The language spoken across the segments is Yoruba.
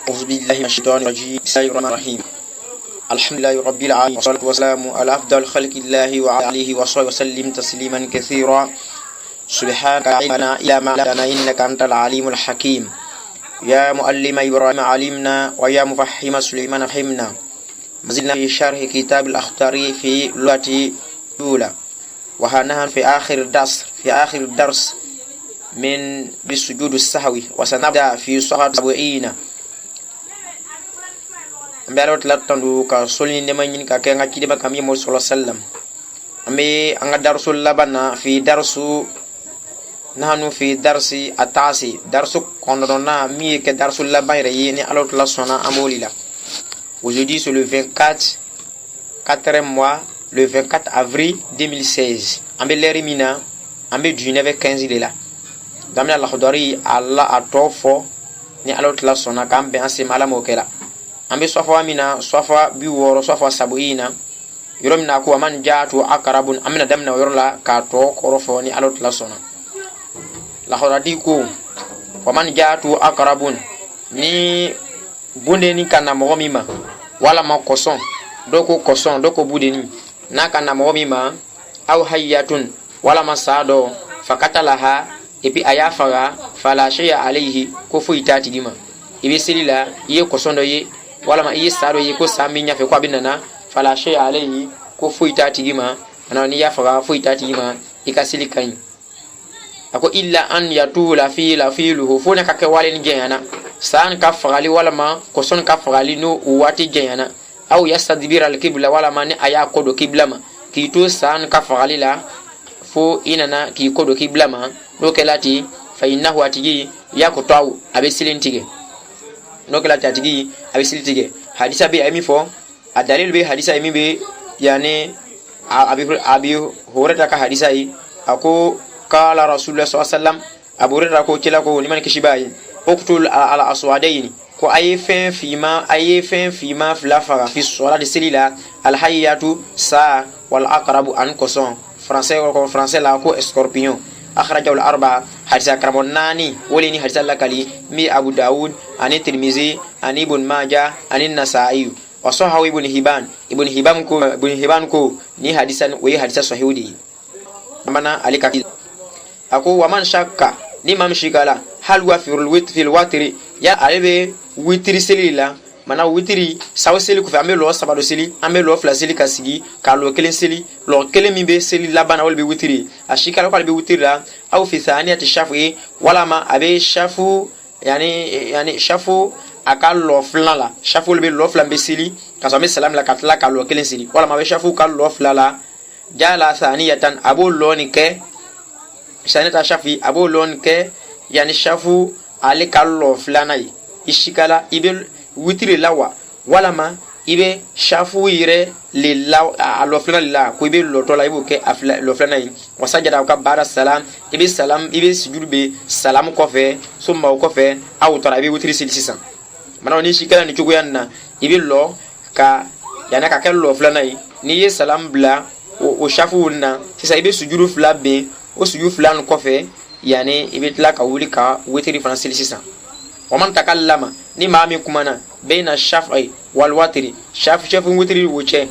أعوذ بالله من الشيطان الرجيم بسم الله الرحمن الرحيم الحمد لله رب العالمين والصلاة والسلام على أفضل خلق الله وعلى آله وصحبه وسلم تسليما كثيرا سبحانك لا علم لنا إلا ما علمتنا إنك أنت العليم الحكيم يا معلم إبراهيم علمنا ويا مفهم سليمان فهمنا مازلنا في شرح كتاب الأخضر في اللغة الأولى وهنحن في آخر الدرس من بسجود السهوي وسنبدأ في صفحة 70 mbalo tlatandu ka solni ne manyin ka kenga kidima kam yimo sallallahu alaihi wasallam ambe anga darsul labana fi darsu nahnu fi darsi atasi darsu kondona mi ke darsul labana yini alors la sona amolila aujourd'hui c'est le 24 4e mois le 24 avril 2016 ambe lerimina ambe du 9:15 de là damna la khudari allah atofo ni alors la sona kambe anse malamo kela ambe swafa amina swafa biworo swafa sabuina yoromina ko man jaatu akarabun amina damna yorla ka to korofo ni alot la sona la khoradi ko man jaatu akarabun ni bunde ni kana mogomima wala ma koson doko bude ni na kana mogomima au hayyatun wala masado fakatalaha epi ayafaga fala shay'a alayhi ko fuitati dima ibe selila ye kosondo ye wala ma saro yi ko saminya fe ko binana fala shay alayhi ko fuita tigima anani ya faga fuita tigima ikasili kan ako illa an yatula fi la filuhu fona ka ke walen jeyana san ka fagali wala ma ko son ka fagali no wati jeyana aw yastadbira al qibla wala ma ni aya ko do qibla ma ki to san ka fagali la fo inana ki ko do qibla ma do kelati fa innahu atigi ya ko taw abe silintige nokela tatigi abi siltige hadisa be ami fo adalil be hadisa ami be yani abi horata ka hadisa yi ako qala rasulullah sallallahu alaihi wasallam abu hurairah ko kila ko liman kishibai uqtul ala aswadaini ko ayefen fima flafaga fi salati silila al hayatu sa wal aqrabu an koson français la ko scorpion أخرجه الأربعة حديث كرم ناني وليني حديث لكالي مي أبو داود عن الترمذي عن ابن ماجه عن النسائي وصححه ابن هبان كو ني حديثا وي حديث صحيح دي أمانا عليك أكو ومن شك ني ممشيكالا هل هو في الوتر يا عليه وتر سليلا mana witiri saw seli ko fe ambe lo sabado seli ambe lo fla seli kasigi ka lo kelen seli lo kelen mi be seli labana wal be witiri ashika ko be witiri la aw fi thaniyati shafi wala ma abe shafu yani shafu akal lo fla la shafu be lo fla be seli ka so me salam la katla ka lo kelen seli wala ma be shafu ka lo fla la jala thaniyatan abu lo ni ke sanata shafi abu lo ni ke yani shafu ale ka lo fla nai ishikala ibe witiri lawa wala ma ibe shafu yire lillaw aloflana lillah ko ibe lotola ibo ke afla loflana yi wasajada ka bara salam ibe sujud be salam ko fe summa ko fe aw tora ibe witiri silsisan mana ni shikala ni chugo yanna ibe lo ka yana ka kel loflana yi ni ye salam bla o shafu na sisa ibe sujudu fla be o sujudu flan ko fe yani ibe tla ka wuli ka witiri fran silsisan ومن تكلم ni mami kumana baina shaf'i wal watri shafu witri wuce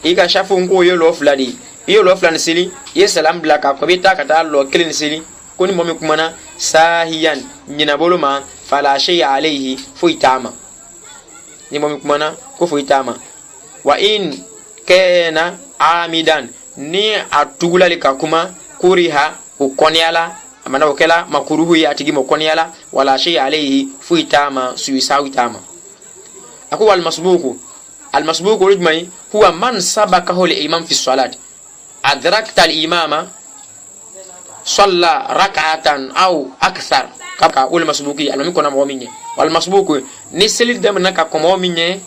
iga shafu ngo yo lo fladi yo lo flan sili ye salam blaka ko bita kata lo kilin sili koni mami kumana sahiyan nyina boluma fala shay alayhi fuitama ni mami kumana ko fuitama wa in kana amidan ni atugula lika kuma kuriha ukoniala amana wakela makuruhu ya tigi mokoniala wala shay alayhi fuitama suisawitama aku al masbuku rujmai huwa man sabaqahu al imam fi salat adrakta al imama salla rak'atan aw akthar kaka ul masbuki alami kona mominye wal masbuku ni selil dem naka ko mominye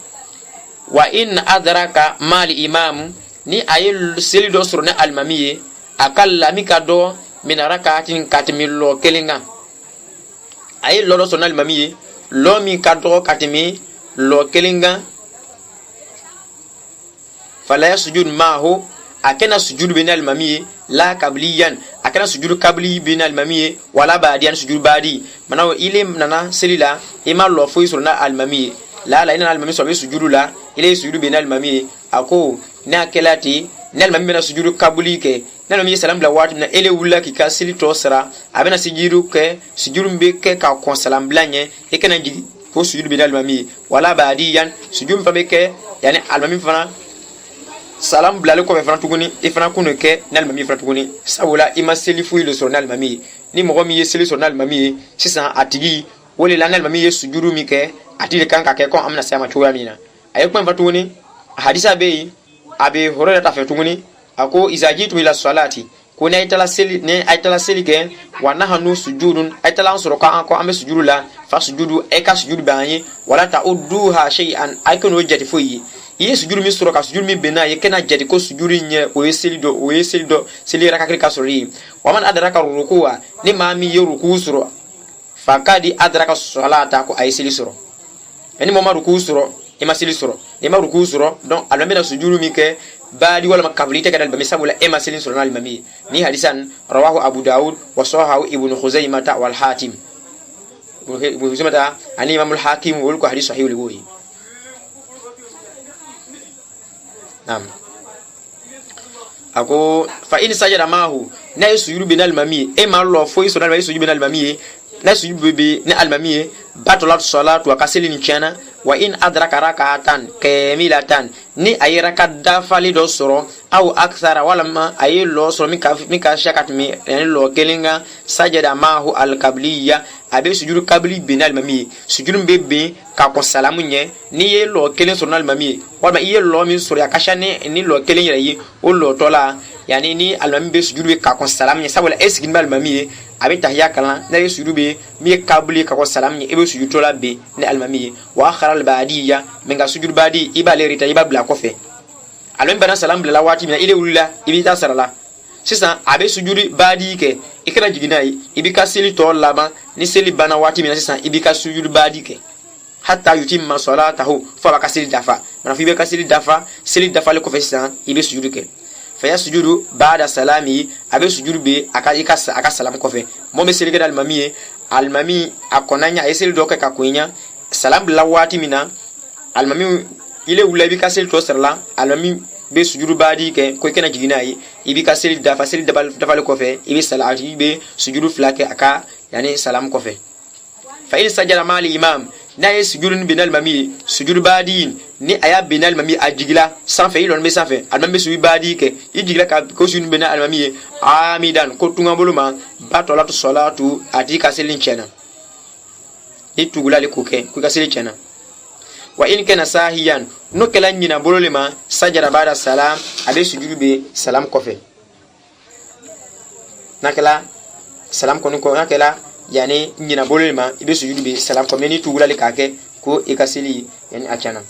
wa in adraka mal imam ni ayel selil do surna al mamiye akalla mikado min rakatin katimi lo kelinga ay lo sonal mami lo mi kadro katimi lo kelinga fala yasjud mahu akena sujud binal mami la qabliyan akana sujudu kabli bin almami wala baadi an sujudu baadi mana ile nana selila ima lo fo isro na almami la ina almami so be sujudu la ile sujudu bin almami ako na kelati na almami na sujudu kabli ke na almami salam la wati na ele wula ki ka sili to sara abena sujudu ke sujudu mbe ke ka kon salam blanye e kana jigi ko sujudu bin almami wala baadi yan sujudu fa be ke yani almami fana salam blale ko be fana tuguni e fana kunu ke na almami fana tuguni sabula ima seli fu ile so na almami ni mo mi seli so na almami sisan atigi wole la na almami ye sujudu mi ke atile kan ka ke ko amna sama tuwa mina ayi ko fatuguni hadisa be abi horora ta fatuguni ako izajitu ila salati ko ne aytala seli ke wa nahnu sujudun aytala ansoro ka anko ambe sujudu la fa sujudu e ka sujudu banye wala ta udduha shay'an ay kono jati foyi ye sujudu mi soro ka sujudu mi bena ye kena jati ko sujudu nye o yeseli do seli raka ka sori wa man adraka rukuwa ni ma mi ye ruku soro fa kadi adraka salata ko ay seli soro yani mo ma ruku soro e ma seli soro e ma ruku soro donc alame na sujudu mi ke baadi wala makabulite kadal ba misabula e ma seli soro na almami ni hadisan rawahu abu daud wa sahahu ibn khuzaimah wal hatim ibn khuzaimah ani imam al hakim wal ko hadith sahih liwi nam ako fa in sajada mahu na yusujudu bin almami e ma lo fo yusujudu na yusujudu bin almami na sujudu be na almami batolat salatu wa kasili ni chana wa in adraka rak'atan kamilatan ni ay rak'at fali do soro aw akthara wala ma ay lo soro mi ka shakat mi en lo kelinga sajada mahu al qabliya abe sujudu qabli bin almami sujudu bebe ka ko salamu nye ni ye lo kelen soro almami wala ye lo min soro ya kashane ni lo kelen yi o lo tola yani ni almami be sujudu ka ko salamu nye sabula esgin almami abe tahya kala na ye sujudu be mi qabli ka ko salamu nye ebe sujudu tola be ni almami wa akhara al baadiya menga sujudu baadi ibale rita ibabla kofe almami bana salam bla wati mina ile wulila ibita sarala sisan abe sujudu baadi ke ikana jiginai ibika seli to lama ni seli bana wati mina sisan ibika sujudu baadi ke hatta yutimma salatahu fa baka seli dafa mana fi beka seli dafa le kofe sisan ibe sujudu ke fa yasjudu ba'da salami abe sujudu be aka salam kofe mo be seli ke almami akonanya eseli do ke ka kunya salam la wati mina almami ile wula bi ka seli to sarla almami be sujudu baadi ke ko kena jiginayi ibi ka seli dafa le kofe ibi salati be sujudu flake aka yani salam kofe fa in sajada mali imam na ye sujudu bin almami sujudu baadi ni aya bin almami ajigila sans fe ilon be sans fe almami sujudu baadi ke ijigila ka ko sujudu bin almami amidan ko tunga boluma batolatu salatu ati ka seli chena itugula le kuke ku ka seli chena wa in kana sahiyan no kala nyina bololema sajara bada salam abe sujudu be salam kofe nakala salam kono ko nakala yani nyina bololema ibe sujudu be salam ko meni tugula le kake ko ikasili yani achana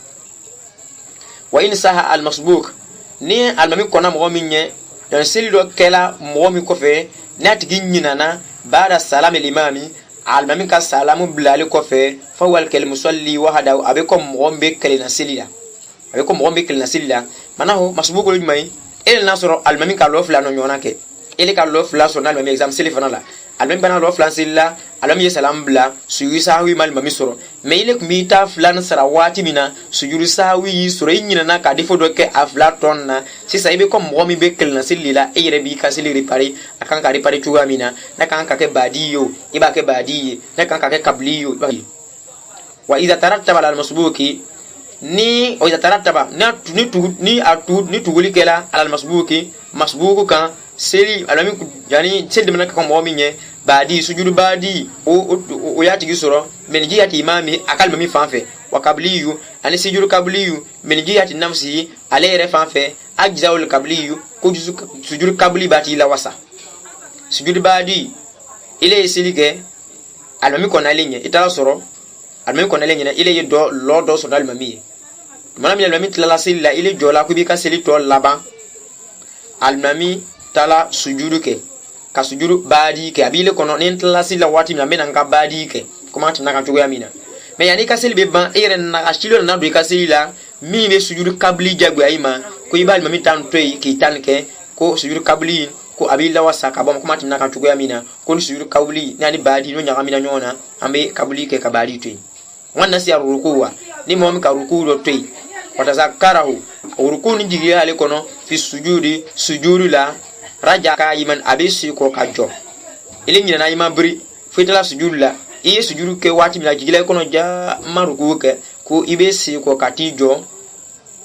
wa in saha al masbuk ni almami kona mo minye dan seli do kala mo mi kofe natigi nyina na bada salam limami almami ka salamu bilali kofe fa wal kal musalli wahada abekom mombe kelina silila manaho masbuko lumai el nasoro almami ka lo fulano nyonake ele ka lo fulano so na almami exam sili fanala almami bana lo fulano silila almami salam bla suyu sawi mal mami soro me ile kumita fulano sarawati mina suyuru sawi soro nyina na ka defo do ke aflaton na sisa ibe kom momi be kelina silila e yere bi ka sili repari akan ka repari tuwa mina na kan ka ke badiyo iba ke badiye na kan ka ke kabliyo wa idha tarattaba al masbuki ni o idha tarattaba ni tuguli kela al masbuku kan seli alami yani sel de manaka ko momi nye badi sujudu badi o yati gisoro menji yati imami akal mami fanfe wa kabliyu ani sujudu kabliyu menji yati namsi alere fanfe ajzaul kabliyu ko sujudu kabli bati la wasa sujudu badi ile silige alami ko na lenye itala soro alami ko na lenye ile yedo lodo so dal mami manam ya alami tala sila ile jola ko bi ka seli to laban almami tala sujudu ke ka sujudu badi ke abile kono nen tala sila wati na mena nga badi ke kuma tina kan tugo yamina me yani ka seli be ban ere na ashilo na do ka seli la mi be sujudu kabli jagwe ayima ko ibal mami tan toy ki tan ke ko sujudu kabli ko abilla wasaka bom kuma timna kan tugo yamina ko sujudu kawli nani baadi no nyagamina nyona ambe kabuli ke kabali tuy wannan si rukuwa ni mom ka ruku do tuy watazakarahu ruku ni jigi ale kono fi sujudi la raja ka yiman abisi ko kajo ile nyina na yima bri fitala sujudu la iye sujudu ke wati mina jigi le kono ja maruku ke ko ibesi ko katijo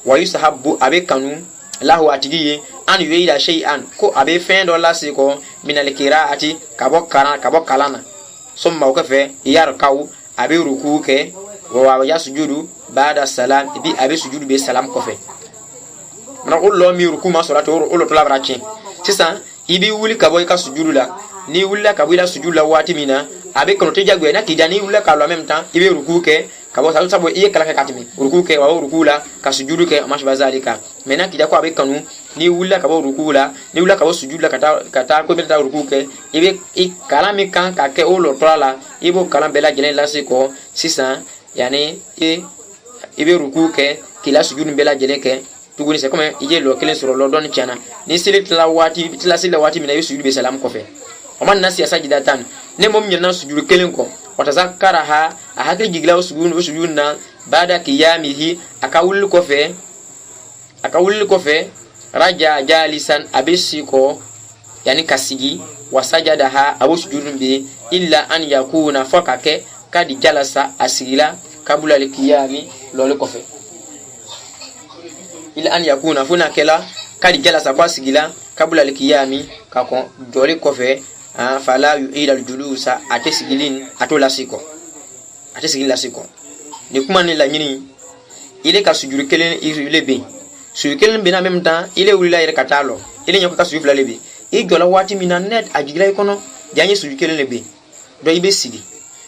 wa yusahabu abe kanu lahu atigiye an yuida shay'an ko abe fen do la se ko min al qira'ati kabo kalana summa ko fe yar kaw abe ruku ke wa ya sujudu ba'da salam bi abe sujudu be salam ko fe na ullo mi ruku ma salatu ullo to labra cin sisan ibi wuli kabo ka sujudu la ni wuli ka bo la sujudu la wati mina abe kono te jagwe na kidani wuli ka lo en même temps ibe ruku ke kabo sabo iye kala ka katimi ruku ke wa ruku la ka sujudu ke mash bazalika mena kida ko abe kanu ni wula ka bo ruku la ni wula ka bo sujudu la kata ko beta ruku ke ibe i kala mi kan ka ke o lo tola ibo kala bela jelen la siko sisan yani ibe ruku ke kila sujudu bela jelen ke tuguni c'est comme iye lo kelen sur lo don tiana ni silit la wati mina yusujudu be salam ko fe o man nasi sajidatan ne mom nyana sujudu kelen ko watazakaraha ahake jigla sujudu na baada qiyamihi akawul ko fe raja jalisan abisiko yani kasigi wasajadaha abu sujudun bi illa an yakuna fakake kadi jalasa asigila kabula likiyami lole ko fe illa an yakuna funa kala kadi jalasa kwa sigila kabula likiyami kako dole ko fe fala yu'ida aljulusa atesigilin atola siko la siko ni kuma ni la nyini ile ka sujuru kelen ile be su kelen be na même temps ile wulila ire katalo ile nyako ka sujuru lebe e gola wati mina net ajigila ikono janye sujuru kelen lebe do ibe sigi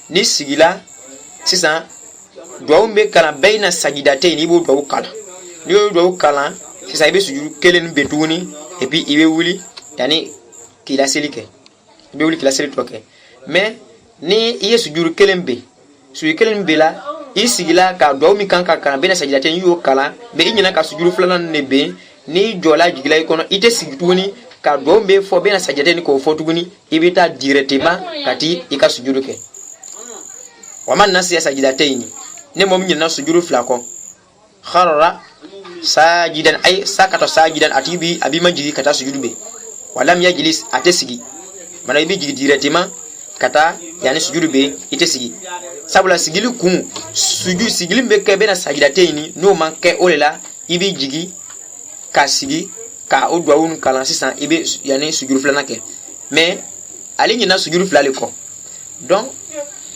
ni sigila sisa do umbe kala baina sajidate ni bo do kala ni do kala sisa ibe sujuru kelen be tuni et puis ibe wuli yani kila selike be wuli kila selike toke mais ni iye sujuru kelen be la isigila ka do mi kan ka be na sajidate yu kala be inyina ka sujuru flanan ne be ni jola jigila ikono ite sigituni ka do be fo be na sajidate ni ko fotuguni ibita directement kati ika sujuru ke waman nasi sajidataini ne mom nyina sujuru flako kharara sajidan ay sakata sajidan atibi abi majigi kata sujudu be walam yajlis atesigi mana ibi jigi directement kata yani sujudu be itesigi sabula sigili kun sujudu sigili be ke be na sajidataini no manke olela ibi jigi kasigi ka odwa won kala sisan ibi yani sujudu flanake mais ali nyina sujudu flale ko donc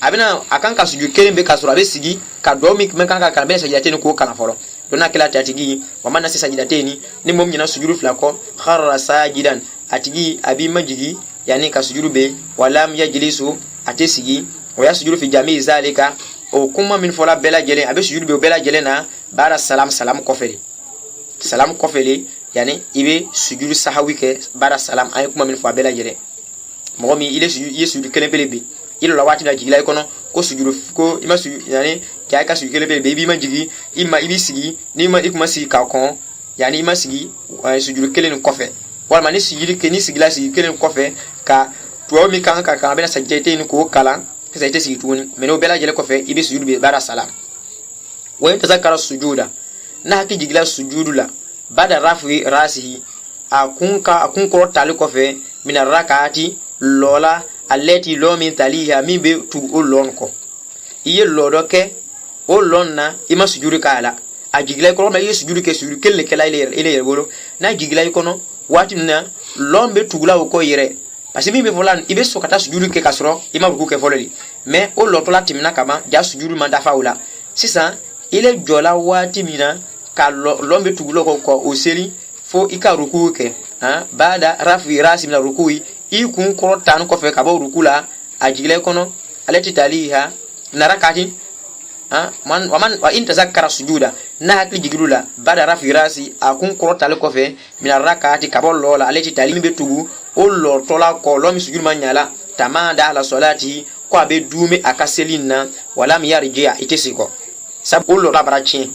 abina akan ka sujudu kelen be kasura be sigi ka do mi men kan ka be sajidataini ko kana folo dona kila tatigi wama na sajidataini ni mom nyina sujudu flako kharra sajidan atigi abi majigi yani ka sujudu be walam yajlisu atesigi wa yasjudu fi jami'i zalika o kuma min fola bela jele abe sujudu be bela jele na bara salam kofeli yani ibe sujudu sahawi ke bara salam ay kuma min fo bela jele mo mi ile sujudu kelen bele be ilo la wati na jigila ikono ko sujudu ko ima sujudu yani kya ka sujudu kelen bele be ima jigi ima ibi sigi ni ma ikuma sigi ka kon yani ima sigi sujudu kelen kofe wala ni sujudu ke ni sigila sigi kelen kofe ka tuwa mi kan ka be na sajete ni ko kala sajete sigi tuni meno bela jele kofe ibi sujudu be bara salam wa tazakara sujuda na haki jigila sujudu la bada rafi rasihi akun ko tali kofe min rakati lola aleti lo min taliha min be tu olon ko iye lodo ke olon na ima sujudu kala ajigila ko na sujudu kelle kala ile bolo na jigila ko no wati na lombe tugula ko yire parce mi be volan ibe sokata sujudu ke kasro ima ruku ke foleli mais o loto la timina kama ja sujudu manda faula sisa ile jola wati mina ka lombe tugulo ko o seri fo ika ruku ke baada rafi rasi mina rukui ikun ko tan ko fe ka ba rukula ajigile kono alati taliha narakati man wa in tazakkara sujuda na hakli jigilula baada rafi rasi akun ko tal ko fe mina rakati ka ba lola alati talimi be tugu o lo tola ko lo mi sujudu manyala tamanda ala salati ko abe dume akaselina wala mi yarjiya itesiko sab o lo rabara chin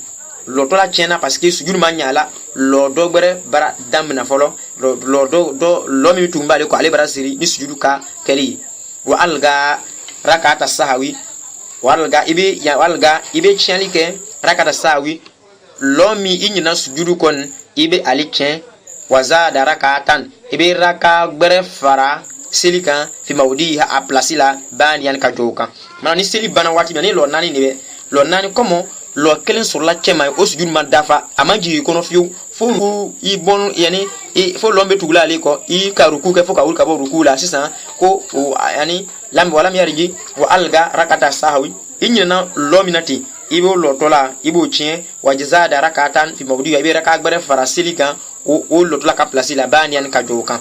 lo tola chena parce que sujudu manyala lo dogbere bara damna folo lo mi tumbale ko ale bara siri ni sujudu ka kali wa alga rakata sahawi walga ibe chali ke rakata sahawi lo mi inyina sujudu kon ibe ali chen wazada rakatan ibe raka gbere fara silika fi mawdiha a placila ban yan ka joka mana ni sili bana wati ni lo nani ni lo nani komo lo kelen sur la chema o sujud man dafa amanji kono fiu fo i bon yani i fo lombe tugula ali ko i ka ruku ke fo ka ulka bo ruku la sisa ko yani lam wala mi yariji wa alga rakata sahawi inyina lo minati ibo lo tola ibo chien wajizada rakatan fi mawdiha ibe raka gbere fara silika o lo tola ka placila ban yan ka joka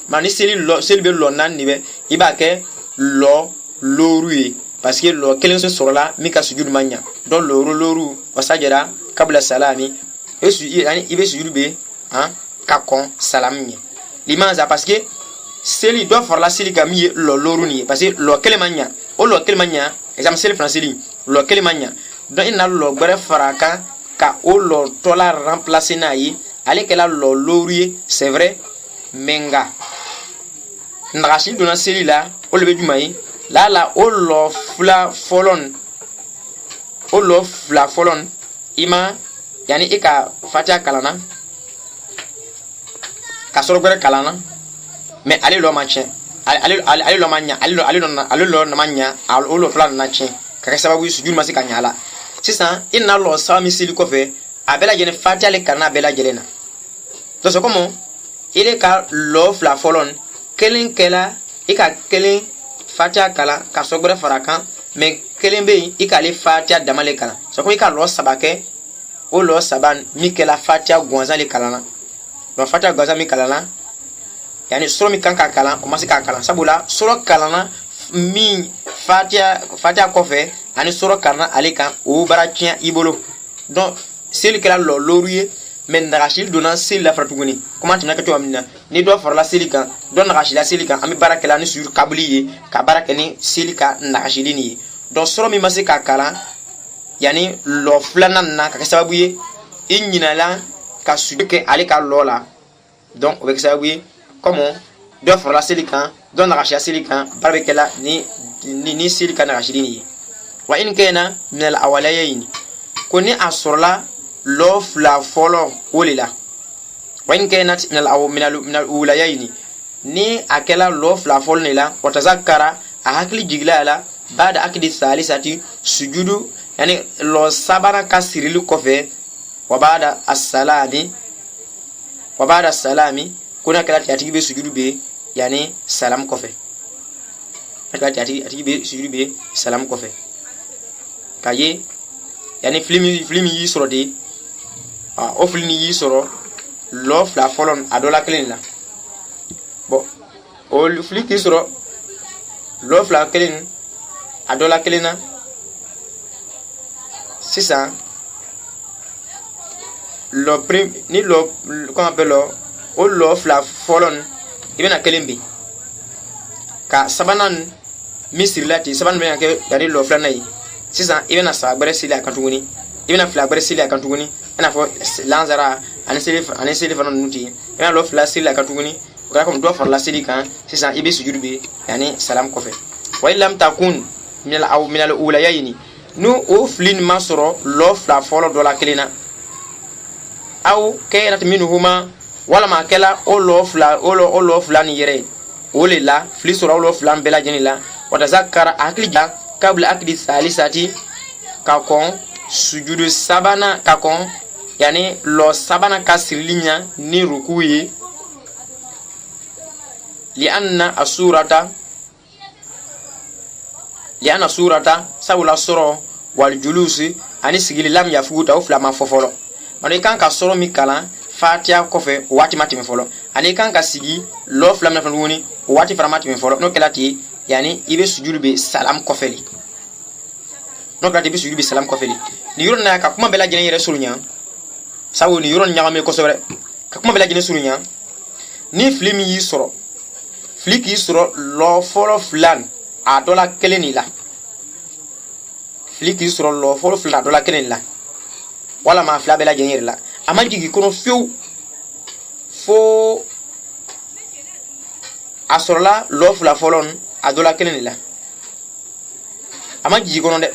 mani seli be lo nan ni be iba ke lo lorui parce que lo kelen so sorla mi ka sujud manya don loru wasajara kabla salami esu yani ibe sujud be hein ka kon salami limanza parce que seli do for la seli ka mi lo loru ni parce que lo kelen manya o lo kelen manya exemple seli français li lo kelen manya don ina lo gbere faraka ka o lo tola remplacer na yi ale kala lo lorui c'est vrai menga ndagashi dona seli la o lebe jumai la o lo fla folon ima yani ika fatia kalana ka soro gbere kalana mais ale lo manche ale lo manya ale lo na manya o lo fla na chen ka sababu sujud masi ka nyala sisan inna lo sami seli ko fe abela jene fatia le kana abela jelena donc c'est comment il est ka lo fla folon kelen kela ika kelen fatia kala ka sogbre farakan mais kelen be ika le fatia damale kala so ko ika lo sabake o lo saban mi kela fatia gonza le kala na lo fatia gonza mi kala na yani soro mi kanka kala o masika kala sabula soro kala na mi fatia kofe ani soro kala alika o barakien ibolo donc c'est kela lo loruye men nagashil dona sel la fratuguni comment tu n'as amina ni do for la silika don nagashila silika ami barakela ni sur kabliye ka barakeni silika nagashilini don soro mi masika kala yani lo flana na ka sababuye inyina la ka suduke alika lola donc avec sababuye comment do for la silika don nagashila silika barakela ni silika nagashilini wa in kana min al awalayayn kuni asurla lo fla folo wolila wa in kanat min al ulayaini ni akela lo fla folo nila watazakkara ahakli jiglala bada akdi salisati sujudu yani lo sabana kasirilu kofe wa bada salami kuna kala tiati be sujudu be yani salam kofe kala tiati be sujudu be salam kofe kaye yani flimi yi sorode o flini yi soro lo fla folon adola kelen la bon o fliki soro lo fla kelen adola kelena c'est ça lo prim ni lo comment appelle o lo fla folon ibena kelembi ka sabanan misrilati saban be ke yani lo fla nay c'est ça ibena sa gbere sila kantuguni ibena fla gbere sila kantuguni ena fo lanzara ani seli fanon nuti ena lo fla sila kantuguni ka comme do for la sili kan c'est ça ibe sujudu be yani salam kofe wa illam takun min al ulayayni nu o flin masoro lo fla folo do la kelina aw kayrat minhuma wala ma kala o lo fla ni yere o le la fli soro lo fla bela jenila wa tazakkara aklija kabla akdi salisati ka kon sujudu sabana ka kon yani lo sabana kasirlinya ni rukuyi lianna surata sawla soro wal julusi ani sigili lam ya fuguta o flama fofolo mane kan ka soro mi kala fatia kofe wati mati me folo ani kan ka sigi lo flam na fanwoni wati faramati me folo no kelati yani ibe sujudu be salam kofeli no kelati be sujudu be salam kofeli ni yoro na ka kuma bela jene yere sulunya sawo ni yoro nyama ko sobre ka kuma bela jene sulunya ni flimi yi soro fliki soro lo folo flan a dola keleni la fliki soro lo folo flan a dola keleni la wala ma fla bela jene yere la amanjigi kono fiu fo asorla lo fula folon adola kelen la ama jiji kono de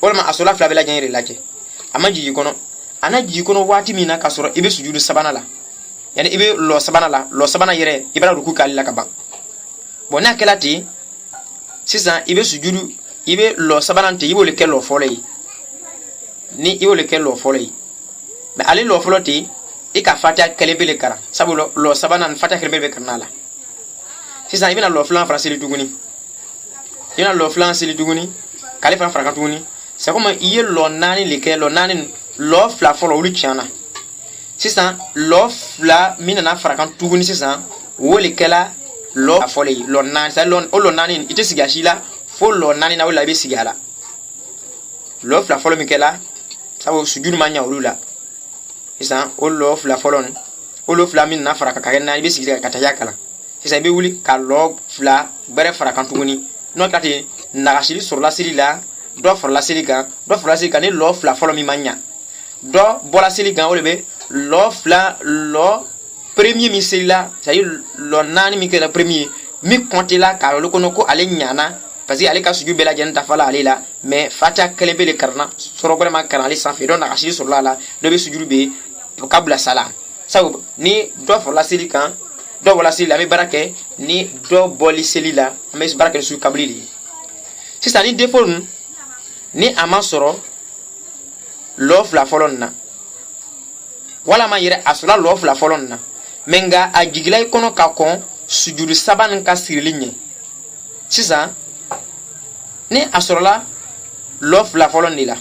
wala asola fula bela jengere lake ama jiji kono ana jiji kono wati mina kasoro ibe sujudu sabana la yani ibe lo sabana yere ibara ruku kalila kaba bona kelati sisa ibe sujudu ibe lo sabana nte ibo le kelo folei ni ibo le kelo folei be ali lo foloti ika fata kelebele kara sabu lo sabana fata kelebele karnala sisa ibina lo flan francais duguni ina lo flan sili duguni kale fran fraka duguni c'est comme iye lo nani le ke lo nani lo fla folo ulu chana sisa lo fla minana fraka duguni sisa wole kela lo folei lo nani sa lo nani ite sigashila fo lo nani na wala be sigala lo fla folo mikela sabu sujudu manya ulula isa o lo fla folon o lo fla min na faraka ka na be sigila kataya kala isa be wuli ka lo fla bare faraka tuguni no kati nagashili sur la silila do for la silika ni lo fla folo mi manya do bola silika o lebe lo fla lo premier mi silila c'est lo nani mi kela premier mi kontila ka lo kono ko ale nyana parce que ale ka suju bela jenta fala ale la mais fata kelebe le karna soro vraiment karna ali sans fait don nagashili sur la do be suju be kabla salam sabu ni do for la silika do wala silila mi barake ni do boli silila mais barake su kablili si ça ni défaut ni ama soro lof la folonna wala ma yire asula lof la folonna menga ajigila ikono ka kon sujudu saban ka sirilinye si ça ni asorola lof la folonni la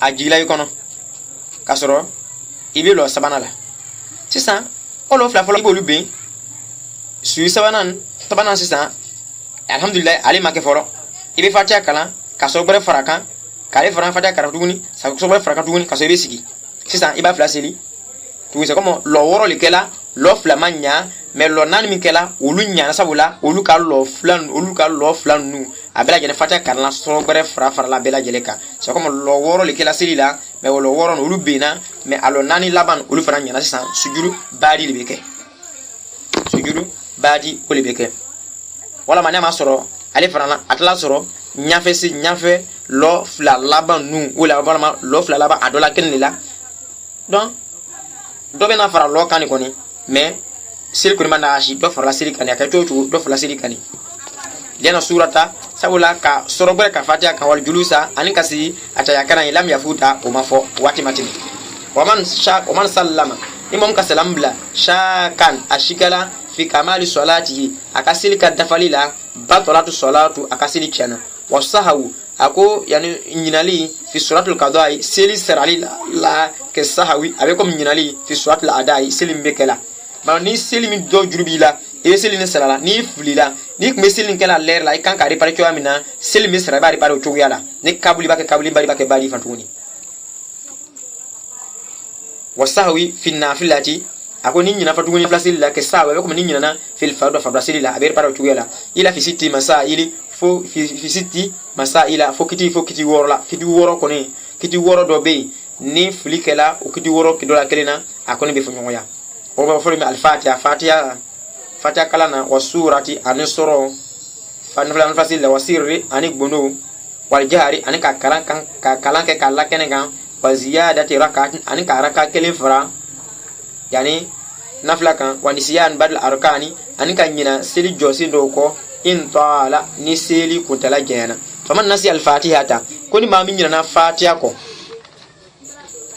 ajigila ikono kasoro ibe lo sabana la si ça o lof la folonni bolu be su sabanan si ça alhamdulillah ali make foro ibe fatia kala kaso bare faraka kale faran fatia kara tuguni sa so bare faraka tuguni kaso ibe sigi sisa iba flaseli tuguni c'est comme lo woro likela lo flamanya mais lo nan mi kela ulu nya sabula ulu ka lo flan nu abela jene fatia kala so bare fara la bela jeleka c'est comme lo woro likela selila mais lo woro ulu bena mais alo nani laban ulu faran nya sisa sujudu badi libeke sujudu badi olibeke wala manya ma soro ale farana atla soro nyafe lo fla laba nu wala wala lo fla laba adola kenila donc do bena fara lo kan koni mais sil ko man ashi do fara sil kan ya ka totu do fara sil kan lena surata sabula ka soro bare ka fatia ka wal julusa anin kasi ataya kana lam yafuta o mafo wati matini waman sallama imam ka salam bla shakan ashikala fi kamali salati akasili kadafalila batolatu salatu akasili kiana wasahawu ako yani nyinali fi suratul qadai seli serali la ke sahawi abeko nyinali fi suratul adai selim bekela ma ni selimi do jurubila e selini serala ni fulila ni me selin kala ler la kan ka repare ko amina selimi seraba bari pare to yala ni kabuli bari bari fantuni wasahawi fi nafilati ako ni nyina fatu ni place la ke sawa ko ni nyina na fil fardo fa brasili la aber para tuyela ila fi siti masaili fo fi siti masaila fo kiti woro la kiti woro ko ni kiti woro do be ni flikela o kiti woro ki do la kelena akoni be fo nyoya o ba fo mi al fatiha kala na wasurati anisoro fan flan fasil la wasirri ani gbono wal jahari ani ka kalan ke kala kenega wa ziyadati rak'atin ani ka raka kelen fara yani nafla kan wa nisyan badal arkani ani kan nyina seli josi do ko in taala ni seli kuntala jena faman nasi al fatihata koni ma min nyina na fatiha ko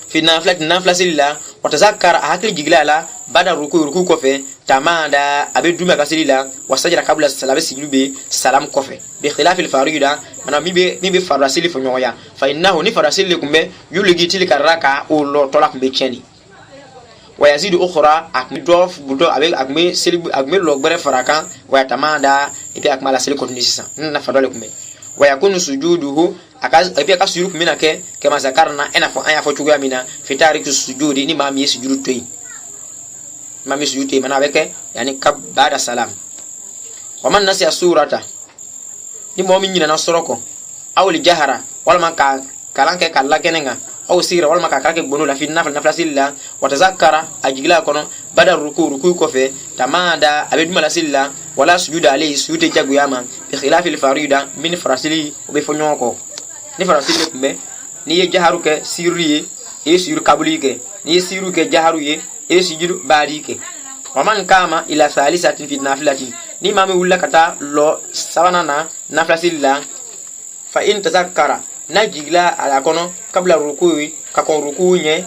fi nafla sila wa tazakkara hakil jiglala bada ruku ko fe tamada abe duma ka sila wa sajara qabla salame sigube salam ko fe bi khilaf al farida mana mi be farasili fo nyoya fa innahu ni farasili kumbe yuligi tilka raka o lo tolak be cheni wa yazidu ukhra akmidof budo avec akme seli akme logbere faraka wa tamada ipi akmala seli continue sisa na fadole kumbe wa yakunu sujuduhu ipi akasuru kumina ke kama zakarna ena fo aya fo tugu amina fitariku sujudi ni mami sujudu toyi mami sujudu toyi mana beke yani kabada salam wa man nasi surata ni momi nyina na soroko awli jahara wala man ka kalanke kala kenenga aw sira wal maka ke bono la fi nafla silla wa tazakkara ajigla kono bada ruku ko fe tamada abe duma la silla wala sujuda alayhi sujud jagu yama bi khilafil farida min farasili o be fonyoko ni farasili kumbe ni ye jaharu ke sirri e siru kabuli ke ni siru ke jaharu ye e siru bari ke waman kama ila thalisatin fi nafilatin ni mami wulla kata lo sabana na nafla silla fa in tazakkara najigla ala kono kabla ruku'i ka kon ruku'u nye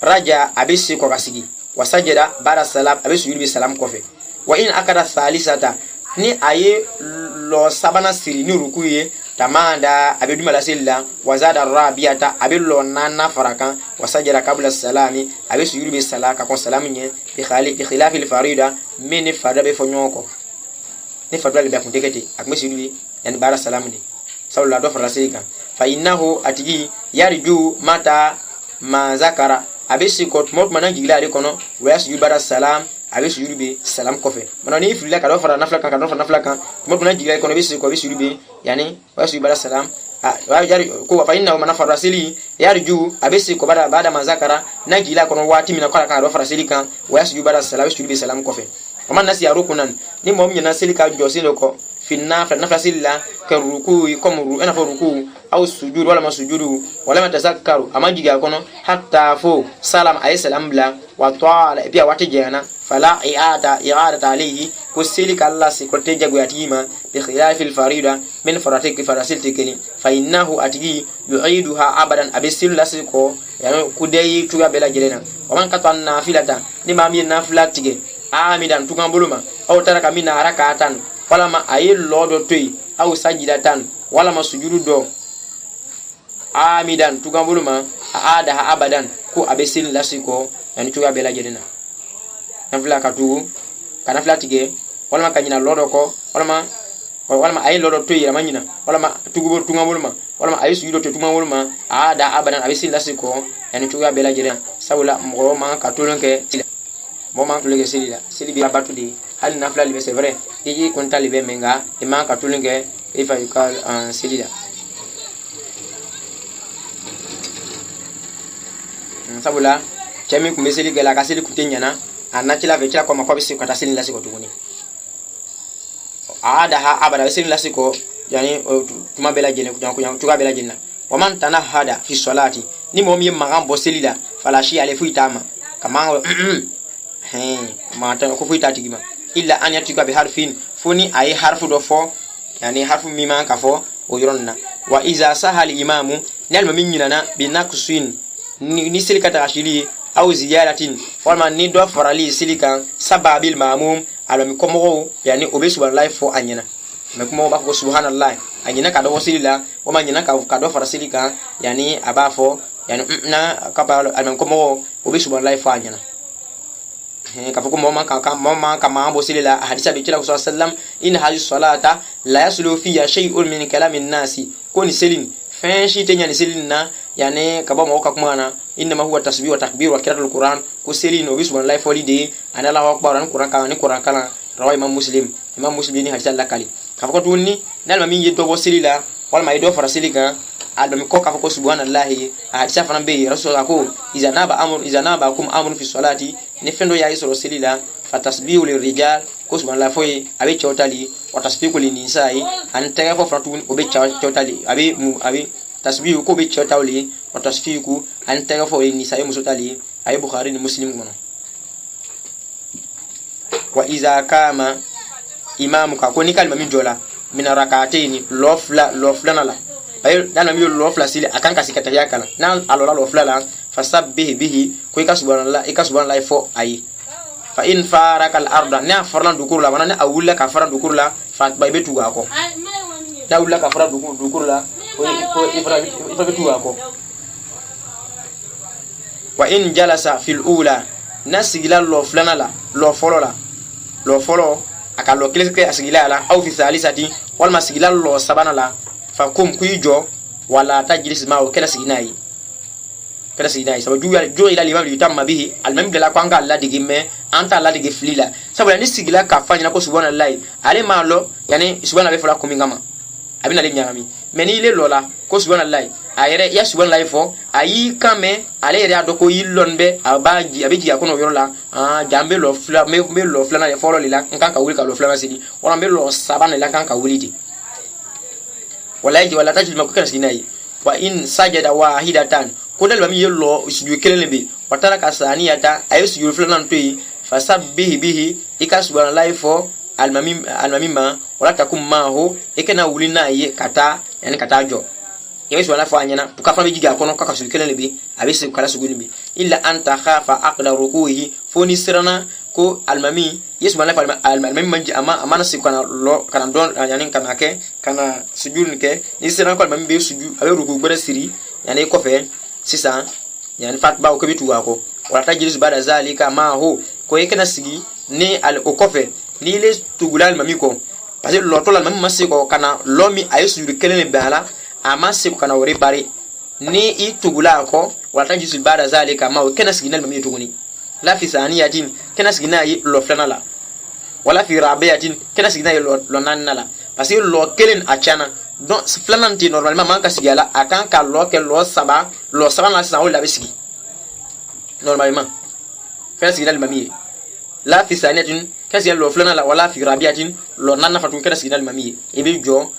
raja abisi ko kasigi wasajada bara salam abisu yurbi salam kofe wa in akada thalisata ni aye lo sabana siri ni ruku'i tamanda abiduma la silla wazada rabiata abillo nana faraka wasajada kabla salami abisu yurbi salaka kon salam nye bi khilafi al farida min fada be fonyoko ni fadwa le be kuntekete akmesi yurbi yani bara salam ni sawla do farasika fa innahu atigi yarju mata ma zakara abisi kot mot manan gila ali kono wa su bara salam abisi yurbi salam kofe manani ifrila ka do fara nafla kan mot manan gila kono bisi ko abisi yurbi yani wa su bara salam wa yari ko fa innahu man farasili yarju abisi ko bada ma zakara na gila kono wati mina kala ka do farasika wa su bara salam abisi yurbi salam kofe man nasi yarukunan ni mom nyana silika josino ko في النافلة سلا كالركوع كم أنا في الركوع أو السجود ولا ما سجود ولا ما تذكروا أما جيجا كنا حتى فو سلام أي سلام بلا وطال بيا واتجانا فلا إعادة عليه كسيلك الله سكرتي جاكوياتيما بخلاف الفريضة من فراتك فراسلتكني فإنه أتجي يعيدها أبدا أبسل لسكو يعني كدي تويا بلا جلنا ومن كتب النافلة نمامي النافلة تيجي آمدا تكون بلوما أو ترك من ركعة wala ma ayi lodo toy aw sajidatan wala ma sujudu do amidan tugambuluma aada ha abadan ko abesil lasiko yani tuga bela jedina nafla katu kana flatige wala ma kanyina lodo ko wala ma ayi lodo toy ramanyina wala ma tugubo tugambuluma wala ma ayi sujudu to tugambuluma aada abadan abesil lasiko yani tuga bela jedina sawla mo ma katulonke moment tulege selila selibi abatudi hal nafla libe c'est vrai yi konta libe menga e man ka tulenge e fa yukal en selila sabula chemi kumeseli gela ka seli kutenyana anachila vechila kwa makwabisi kata seli lasiko tuguni ada ha abada seli lasiko yani tumabela jene kujankunya tugabela jina waman tanahada fi salati ni momi magambo selila falashi ale fuitama kama mata ko fuita tigima illa an yatika bi harfin funi ay harfu do fo yani harfu mima ka fo o yoronna wa iza sahal imamu nal minyina bi naqsin ni silikata ashili aw ziyaratin forma ni do farali silika sababil mamum alami komo yani obe subhanallahi fo anyina me kuma ba ko subhanallahi anyina ka do wasilila o manyina ka do farasilika yani abafo yani na kapalo alami komo obe subhanallahi fo anyina kafuko mama kama ambo silila hadisa bi kila sallam in hadis salata la yaslu fiya shay'un min kalamin nasi koni selin fin shi tenya ni selina yani kaba mo ka kumana inma huwa tasbih wa takbir wa qira'atul quran ko selin o bisban life holiday anala wa akbar an quran kala rawi imam muslim ni hadisa lakali kafuko tunni nalma min yeddo bo silila wal ma yeddo fara silika alba ko ka ko subhanallahi hadisa fana be rasul ko izanaba kum amrun fi salati ne fendo ya isro silila fatasbihu lirijal ko subhanallahi foy abe chotali wa tasbihu linisai an taga fo fratun o be chotali abe tasbihu ko be chotali wa tasfiku an taga fo linisai musotali abe bukhari ni muslim gono wa iza kama imamuka ko ni kalma min jola min rak'atayn lofla nala bayo dana mi lofla sili akan kasikata yakala nan alola lofla la fasabbih bihi ko ikasubhanallah fo ayi fa in farakal arda na farlan dukur la manana awulla ka faran dukur la fa bay betu ko dawulla ka faran dukur la ko ifra betu ko wa in jalasa fil ula nasigila loflana la lo folo akalo kileke asigila la au fi salisati wal masigila lo sabana la fa kum kuijo wala tajlis ma o kala siginai sababu jo ila limam litamma bihi almam de la kwanga alla digimme anta alla digi flila sababu ni sigila ka fanya na ko subhanallahi ale malo yani subhanallahi fala kumingama abina le nyami meni ile lola ko subhanallahi ayere ya suban laifo ayi kame ale yere adoko yillonbe abaji abiji akono yorola jambe lo fla me lo fla na folo lila nkan ka wuli ka lo fla masidi wala me lo sabana la kan ka wuli di wala tajil makukana sinai wa in sajada wahidatan kodal bami yello suju kelelebe watara kasaniyata ayi suju fla nan toyi fasabbihi bihi ikasubana laifo almamima wala takum maho ekena wuli na ye kata yani kata jo yesu wala fa nyana tukafa be jiga kono kaka suju kelelebe abisi kala sugu nibi illa anta khafa aqda rukuhi foni sirana ko almami yesu wala fa almami manji amana sikana lo kana don yani kana ke kana sujud ke ni sirana ko almami be suju abe ruku gbara siri yani ko fe sisa yani fat ba ko bitu wako wala tajlis bada zalika ma ho ko ekena sigi ni al okofe ni le tugulal mami ko parce que lo to la mami masiko kana lomi ayesu sujud kelelebe ala amase kana wori bari ni itugula ko wala jisul bada zalika ma kana signal mami tuguni la fi saniyatin kana signal yi lo flana la wala fi rabiyatin kana signal yi lo nanna la parce que lo kelen achana donc flana ti normalement man ka sigala akan ka lo ke lo saba la sa wala bisigi normalement kana signal mami la fi saniyatin kana signal lo flana la wala fi rabiyatin lo nanna fatun kana signal mami ibi jo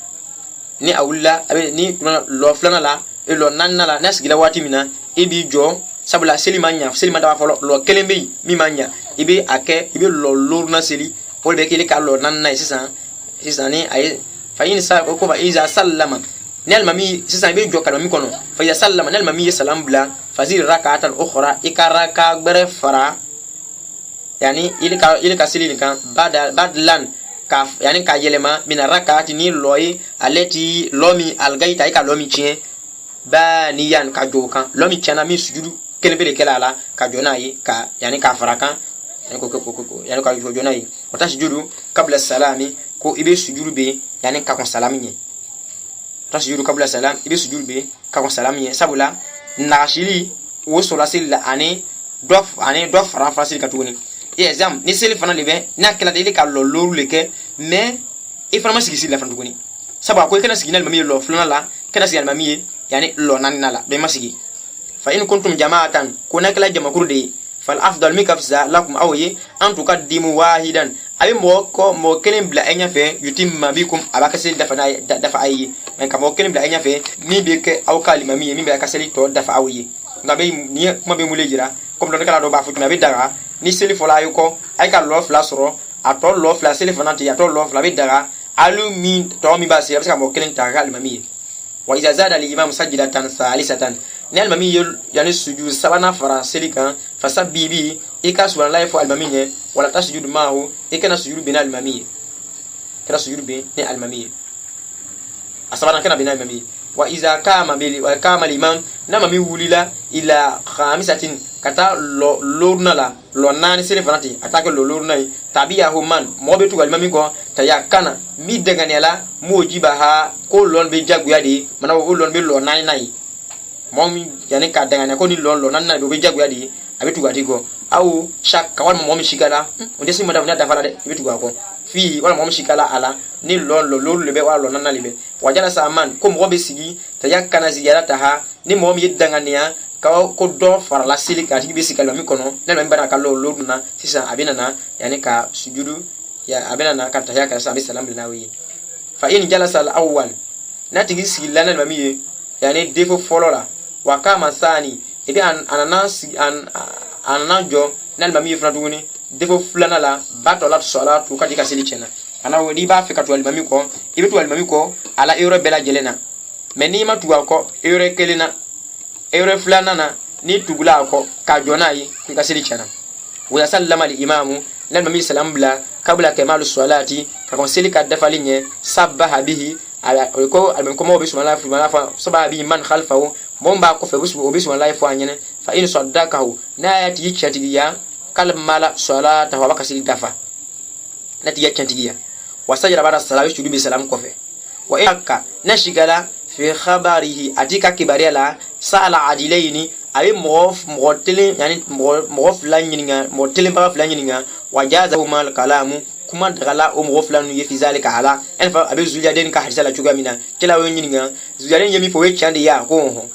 ni awulla abe ni lo flana la e lo nanna la nasgila wati mina ibi jo sabula selimanya da folo lo kelembe mi manya ibi ake ibi lo lurna seli pol be kile ka lo nanna sisa ni ay fa in sa ko ba iza sallama nel mami sisa ibi jo kalmami kono fa iza sallama nel mami salam bla fazil rak'atan ukhra ikaraka gbere fara yani ilika seli kan badlan kaf yani ka yelema mina rakati ni loyi aleti lomi algaita ika lomi chien ba niyan ka jokan lomi chana mi sujudu kelebele kelala ka jona yi ka yani ka faraka yani ko yani ka jona yi wata sujudu kabla salami ko ibe sujudu be yani ka kon salami ni ta sujudu kabla salam ibe sujudu be ka kon salami ni sabula nashili wo sola sila ane dof ran fasil ka tuni exam ni seli fana lebe na kala dele ka lo leke mais e fana masigi sila fana duguni saba ko kana signal mami lo flana la kana signal mami yani lo nanna la be masigi fa in kuntum jama'atan kuna kala jama kurde fal afdal mikafza lakum awye an tuqaddimu wahidan abi mo kelen bla enya fe yutimma bikum abaka sel dafa ayi men ka mo kelen bla enya fe mi be ke aw kalima mi be ka sel to dafa awye ngabe ni kuma be mulejira comme don kala do ba futu na be daga ni seli fola yuko ay ka lo fla soro ato lo fla seli fona ti ato lo fla be daga alu mi to mi ba se ka mo kelen ta kalima mi wa iza zada li imam sajidatan salisatan nel mami yani sujud sabana fara seli kan fasabbibi ika subhanallahi fa almamiye wala tasjud ma'hu ikana sujud bin almamiye kana sujud bin almamiye asabana kana bin almamiye wa iza kama liman nama mi wulila ila khamisatin kata lorna la lo nani sele fanati atake lo lorna tabiya human mo be tugal mami ko tayakana mi deganela mo jibaha ko lon be jaguya di mana wo lon be lo nani nai momi yani ka dangane ko ni lo nani nai be jaguya di abe tugati ko au shaka wal mo mi shikala onde si mata da fala de be tugako fi wala mo shikala ala ni lo lebe wala lo nani lebe wajana sa man ko mo be sigi tayakana ziyarata ha ni mo mi dangania ko do far la sili ka tibi sikal mi kono nen mi bana kallo loduna sisa abina na yani ka sujudu ya abina na ka tahiyya ka sabi salam linawi fa in jalasa al awwal na tigi silana mami yani defo folola wa kama sani ibi ananajo nan mami fana duguni defo fulana la batola salatu katika sili chena ana wodi ba fe katwal mami ko ibi twal mami ko ala euro bela jelena meni ma tuwa ko euro kelena eure fulana na ni tugula ko ka jona yi ka sili chana wa sallama al imamu nan mami salam bla kabla kamalu salati ka kon sili ka dafali nye sabbaha bihi ala ko al ko mo bi subhanahu fa sabbaha bihi man khalfahu bomba ko fe busu bi subhanahu fa nyene fa in saddaqahu na yati yichati ya kalmala salata wa baka sili dafa nati yichati ya wasajara bada salatu shudu bi salam ko fe wa ikka nashigala fi khabarihi atika kibariala sala adilaini abi motilin yani moflaninga motilin ba flaninga wajaza mal kalamu kuma dagala o moflanu yefi zalika hala en fa abi zuliya den ka hadisa la chugamina kila wenyinga zuyaren yemi fo we chandi ya ko ho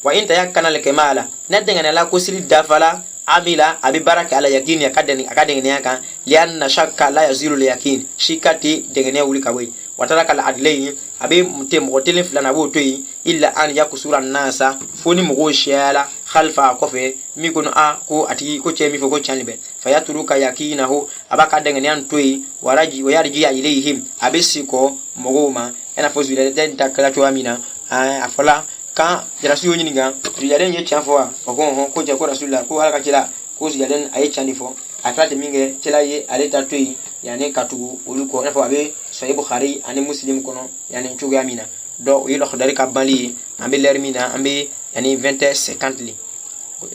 wa inta yakana le kemala nadengana la ko sili dafala amila abi baraka ala yakini akadeni ne aka lianna shakka la yazilu li yakin shikati dengene wuli kawai wataraka al adlaini abi mutem hotelin fulana bo toyi illa an yakusura nasa foni mugo shiala khalfa kofe mi kono a ko ati ko chemi fo ko chanlibe fayaturuka yakinahu abaka dengene an toyi waraji wayarji ya ilayhim abisiko mugoma ena fo zuile den takala to amina afola kan rasul nyinga yalen ye chanfo ko ko je ko rasulullah ko alaka kila ko yalen aye chanifo atrate minge kila ye aleta toyi yani katugu uluko nafo abe sahih bukhari ani muslim kono yani chugo amina do yi lo khadari kabali ambe lermina ambe yani 20-50 li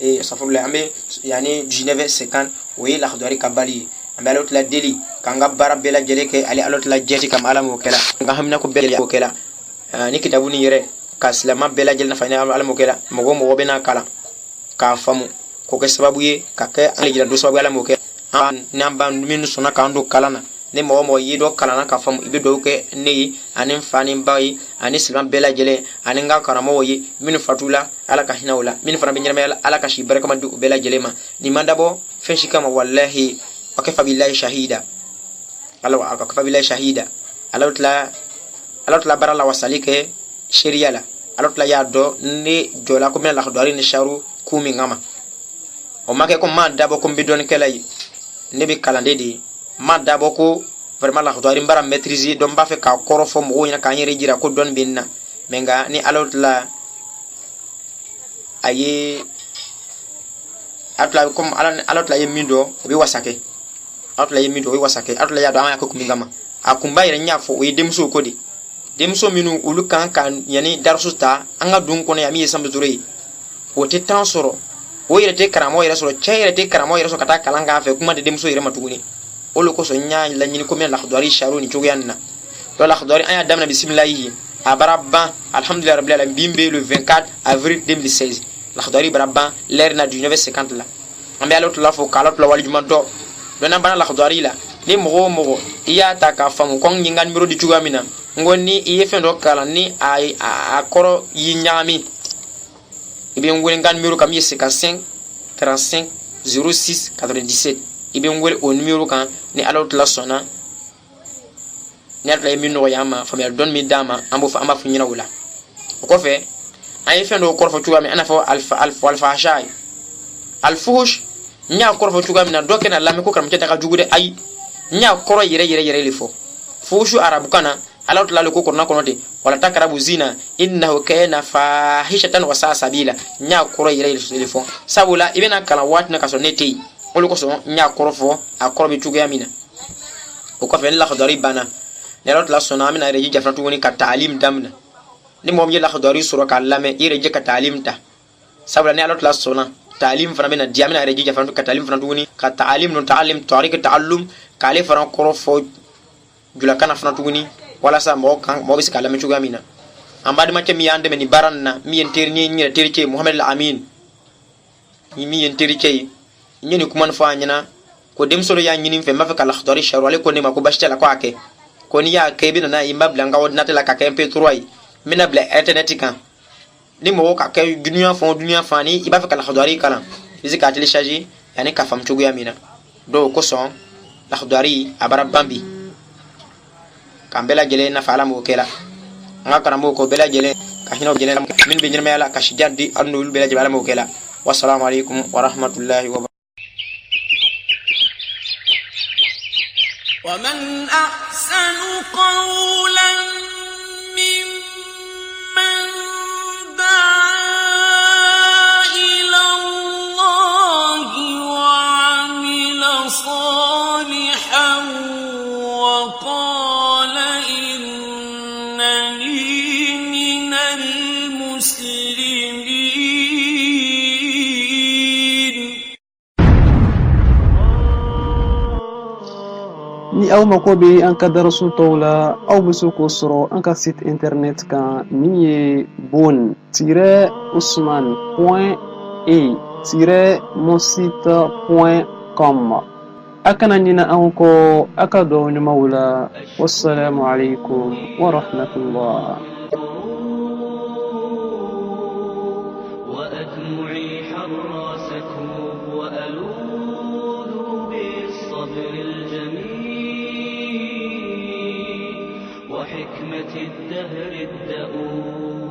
e safurla ambe yani 19-50 yi la khadari kabali ambe alot la deli kanga barabela jeleke ali alot la jeti kam alamu kala nga hamna ko bel ko kala ni kitabu ni yere ka islama bela jel na fayna alamu kala mogo mo bena kala ka famu ko ke sababu ye ka ke ali jira do sababu alamu kala namba min sona kando kalana ne mo yido kalana ka fam ibe do ke ne anin fani bayi ani silman bela jele anin ga karamo yi min fatula ala ka hinawla min fana be nyama ala ka shi baraka mandu bela jele ma ni mandabo feshi kama wallahi wakafa billahi shahida ala wakafa billahi shahida alotla barala wasalike sheria la alotla yado ne jola ko men la khadari ni sharu kumi ngama o make ko mandabo ko bidon kelay nebi kalande di madabo ko vraiment la khadari mbara maîtriser do mba fe ka korofo mo wona ka nyere jira ko don binna menga ni alotla aye atla comme alotla yemindo bi wasake atla yemindo wi wasake atla ya do amaya ko kumingama akumba yere nyafo wi demso ko di demso minu ulukan kan yani darsusta anga dun ko ya mi sambe zurei o te tan soro o yere te karamo yere soro chere te karamo yere so kata kalanga fe kuma de demso yere matuguni o lo ko so nya la nyini ko men la khadari sharuni chuganna to la khadari aya damna bismillah abarabba alhamdulillah rabbil alamin bimbe le 24 avril 2016 la khadari barabba l'air na du 950 la ambe alot la fo kalot la wal jumanto do na bana la khadari la ni mogo iya ta ka famu kon nyinga numero di chugamina ngoni iye fendo kala ni a koro yinyami ibe ngol ngan numero kam yesi 55 35 06 97 ibe ngol o numero kan ni alot la sona ni atla mi no yama famel don mi dama ambo fa amafu nyina wula ko fe ay fendo korfo chugami ana fa alfa shay alfush nya korfo chugami na dokena lami ko kam ceta ka jugude ay nya koro yere lifo fushu arabu kana alawt lalu ko korna konote wala takarabu zina innahu kana fahishatan wa sabila nya koro yere lifo sabula ibena kala wat na kasonete olu ko so nya koro fo akoro bi tugu yamina ko fe la khadari bana ne alawt la sona amina reji jafna tuguni ka ta'lim damna ni mom ye la khadari suro kallame yere je ka ta'lim ta sabula ne alawt la sona ta'lim fana bena diamina reji jafna ka ta'lim fana tuguni ka ta'lim no ta'lim tariq ta'allum kale fana koro fo jula kana fana tuguni wala sa mo bis kala me chugamina ambadi ma mi yande ni baranna mi enter ni terike Muhammad al Amin mi enter ke ni kuma fa nyina ko dem solo ya nyini fe mafa kala khadari sharwale ko ne ma ko bashta la ko ake ko ni ya ke bi na imabla nga wodna tela ka mp3 mina bla internet kan ni mo ka ke dunia fa ni iba fa kala khadari kala bizika télécharger yani ka fam chugu yamina do ko son la khadari abara bambi kambela jele na fala mo kela nga karamo ko bela jele ka hino jele min be nyirma yala ka shijadi anul bela jele mo kela wassalamu alaikum wa rahmatullahi wa ومن أحسن قولا ممن دعا إلى الله وعمل صالحا وقال إنني من المسلمين ni aw mako be an ka darasu tawla aw musu ko soro an ka site internet kan min ye bon-e-monsite.com akana nina an ko aka do ni mawla wassalamu alaikum wa rahmatullah وأدمعي حر سكوب وألوذ بالصبر الجميل وحكمة الدهر الدؤوب.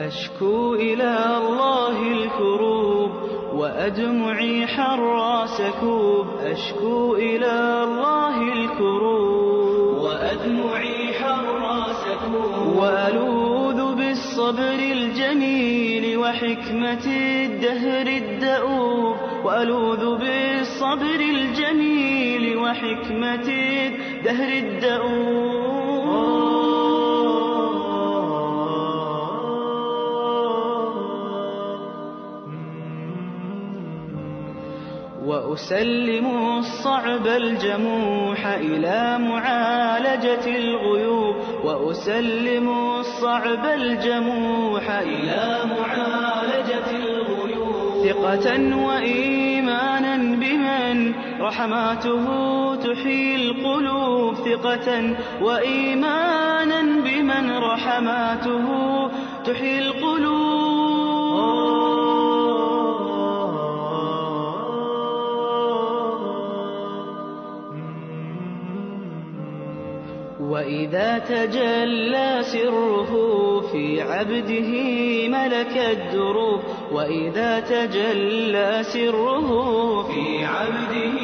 أشكو إلى الله الكروب وأدمعي حر سكوب. أشكو إلى الله الكروب وأدمعي حر سكوب وألوذ بالصبر الجميل وحكمة الدهر الدؤوب. وألوذ بالصبر الجميل وحكمة الدهر الدؤوب. وأسلم الصعب الجموح إلى معالجة الغيوب. وأسلم الصعب الجموح إلى معالجة الغيوب ثقة وإيمانا بمن رحماته تحيي القلوب. ثقة وإيمانا بمن رحماته تحيي القلوب. وإذا تجلى سره في عبده ملك الدروب. وإذا تجلى سره في عبده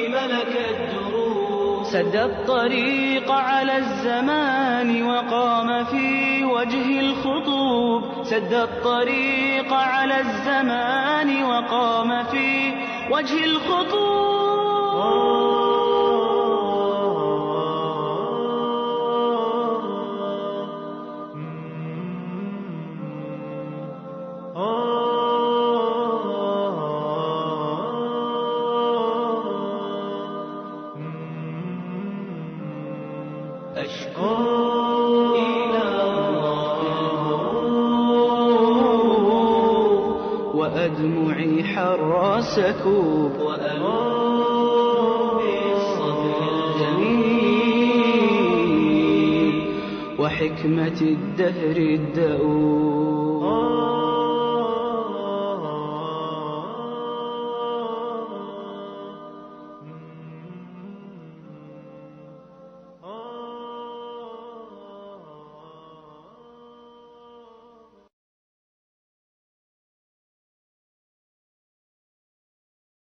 ملك الدروب سد الطريق على الزمان وقام في وجه الخطوب. سد الطريق على الزمان وقام في وجه الخطوب. أشكو إلى الله الكروب وأدمعي حر سكوب. وألوذ بالصبر الجميل وحكمة الدهر الدؤوب.